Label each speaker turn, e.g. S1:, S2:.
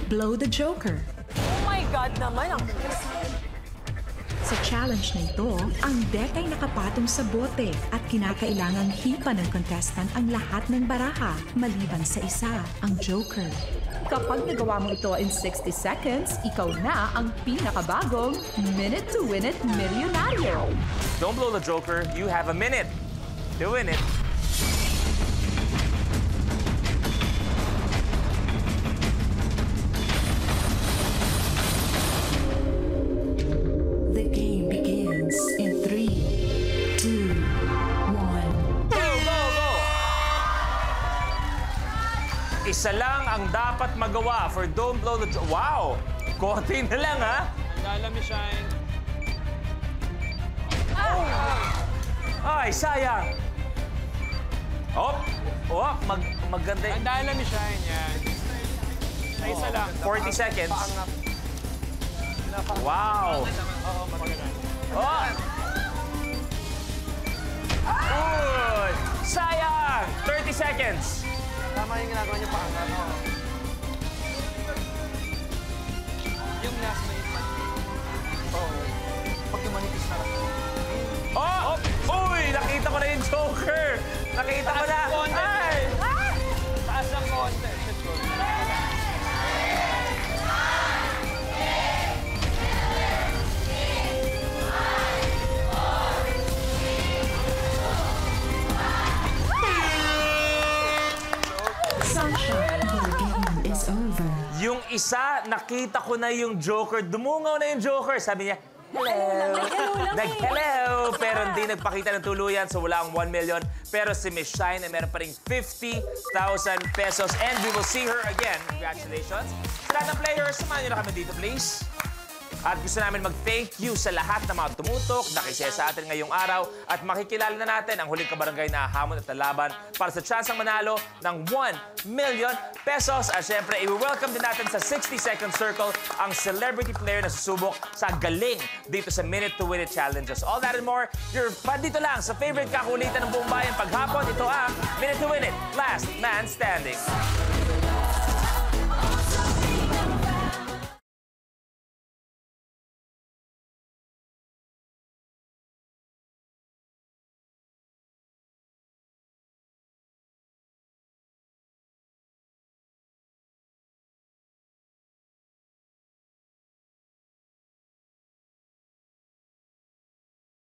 S1: Blow the Joker.
S2: Oh my God naman, ang
S1: Sa challenge na ito, ang deck ay nakapatong sa bote at kinakailangang hipa ng contestant ang lahat ng baraha maliban sa isa, ang Joker. Kapag nagawa mo ito in 60 seconds, ikaw na ang pinakabagong Minute to Win It Milyonaryo.
S3: Don't blow the Joker. You have a minute to win it.
S1: The game begins in 3, 2, 1.
S3: Go, go, go! Isa lang ang dapat magawa for Don't Blow the Joker. Wow! Konti na lang, ha?
S4: Dala, Miss Shine.
S3: Ay, sayang. Oh, maganda.
S4: Ang dala, Miss Shine. Yan. Ay, isa lang.
S3: 40 seconds. Wow! Oh! Good! Sayang! 30 seconds.
S5: Tama yung ginagawa niyo pa.
S4: Yung last na yung
S5: Oo. Pag tumanipis na lang.
S3: Oh! Uy! Nakita ko na yung Joker! Nakita ko na! Ay!
S4: taas ng konti.
S1: Sunshine, your game is over.
S3: Yung isa, nakita ko na yung Joker. Dumungaw na yung Joker. Sabi niya, hello. Nag-hello. Pero hindi nagpakita ng tuluyan, so wala ang 1 million. Pero si Miss Shine ay meron pa rin 50,000 pesos. And we will see her again. Congratulations. Sa lahat ng players, samahan niyo na kami dito, please. At gusto namin mag-thank you sa lahat ng mga tumutok, nakisaya sa atin ngayong araw at makikilala na natin ang huling kabarangay na hamon at laban para sa tsansang manalo ng 1 million pesos. At syempre, i-welcome din natin sa 60-second circle ang celebrity player na susubok sa galing dito sa Minute to Win It Challenges. All that and more, you're pa dito lang sa favorite kakulitan ng buong bayan paghapon. Ito ang Minute to Win It, Last Man Standing.